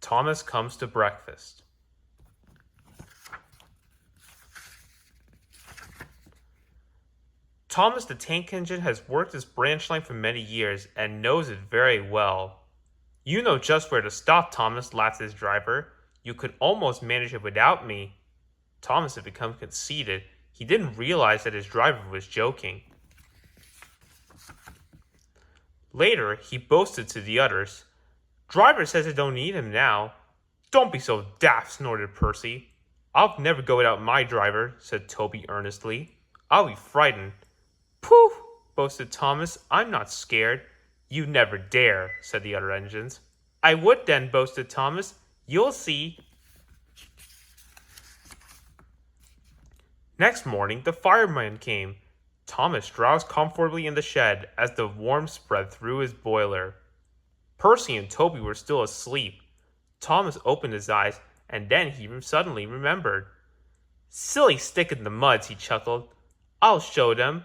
Thomas comes to breakfast. Thomas the tank engine has worked this branch line for many years and knows it very well. You know just where to stop, Thomas, laughs his driver. You could almost manage it without me. Thomas had become conceited. He didn't realize that his driver was joking. Later, he boasted to the others. Driver says I don't need him now. Don't be so daft, snorted Percy. I'll never go without my driver, said Toby earnestly. I'll be frightened. Pooh, boasted Thomas. I'm not scared. You never dare, said the other engines. I would then, boasted Thomas. You'll see. Next morning, the fireman came. Thomas drowsed comfortably in the shed as the warmth spread through his boiler. Percy and Toby were still asleep. Thomas opened his eyes, and then he suddenly remembered. Silly stick in the muds, he chuckled. I'll show them.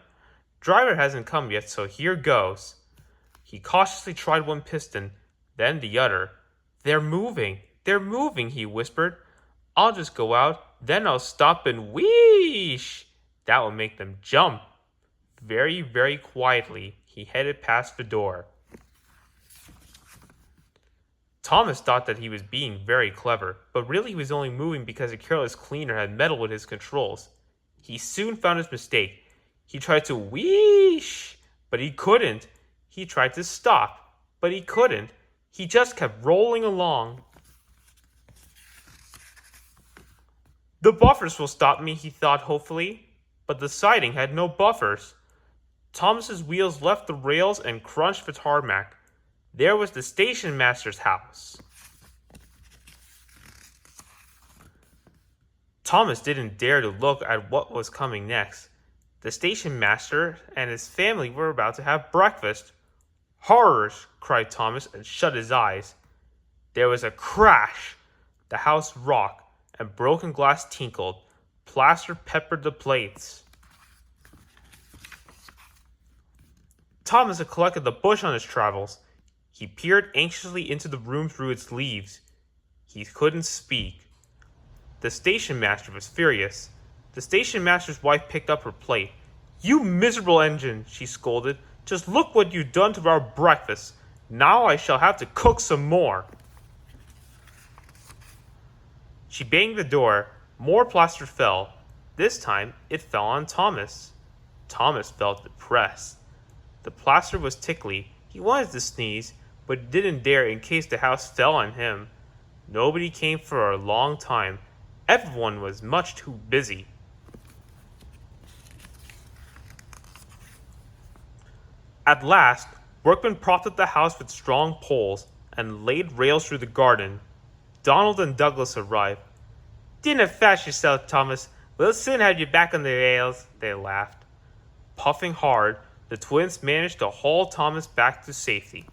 Driver hasn't come yet, so here goes. He cautiously tried one piston, then the other. They're moving, he whispered. I'll just go out, then I'll stop and wheesh. That will make them jump. Very, very quietly, he headed past the door. Thomas thought that he was being very clever, but really he was only moving because a careless cleaner had meddled with his controls. He soon found his mistake. He tried to wheesh, but he couldn't. He tried to stop, but he couldn't. He just kept rolling along. The buffers will stop me, he thought hopefully, but the siding had no buffers. Thomas's wheels left the rails and crunched the tarmac. There was the station master's house. Thomas didn't dare to look at what was coming next. The station master and his family were about to have breakfast. Horrors, cried Thomas and shut his eyes. There was a crash. The house rocked and broken glass tinkled. Plaster peppered the plates. Thomas had collected the bush on his travels. He peered anxiously into the room through its leaves. He couldn't speak. The station master was furious. The station master's wife picked up her plate. You miserable engine, she scolded. Just look what you've done to our breakfast. Now I shall have to cook some more. She banged the door. More plaster fell. This time it fell on Thomas. Thomas felt depressed. The plaster was tickly. He wanted to sneeze, but didn't dare in case the house fell on him. Nobody came for a long time. Everyone was much too busy. At last, workmen propped up the house with strong poles and laid rails through the garden. Donald and Douglas arrived. Didn't fash yourself, Thomas. We'll soon have you back on the rails, they laughed. Puffing hard, the twins managed to haul Thomas back to safety.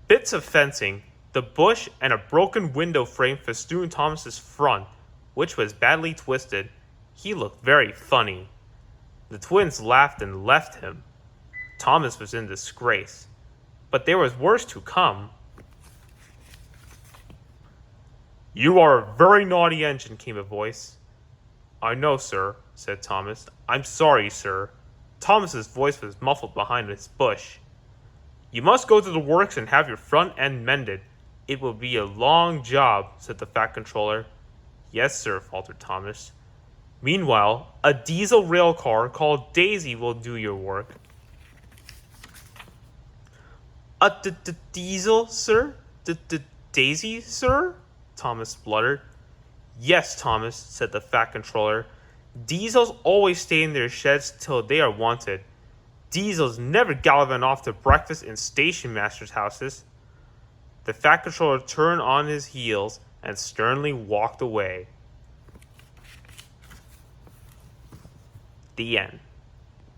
Bits of fencing, the bush, and a broken window frame festooned Thomas's front, which was badly twisted. He looked very funny. The twins laughed and left him. Thomas was in disgrace. But there was worse to come. You are a very naughty engine, came a voice. I know, sir, said Thomas. I'm sorry, sir. Thomas's voice was muffled behind his bush. You must go to the works and have your front end mended. It will be a long job, said the fat controller. Yes, sir, faltered Thomas. Meanwhile, a diesel rail car called Daisy will do your work. A diesel, sir? Daisy, sir? Thomas spluttered. Yes, Thomas, said the fat controller. Diesels always stay in their sheds till they are wanted. Diesels never gallivant off to breakfast in station masters' houses. The fat controller turned on his heels and sternly walked away. The end.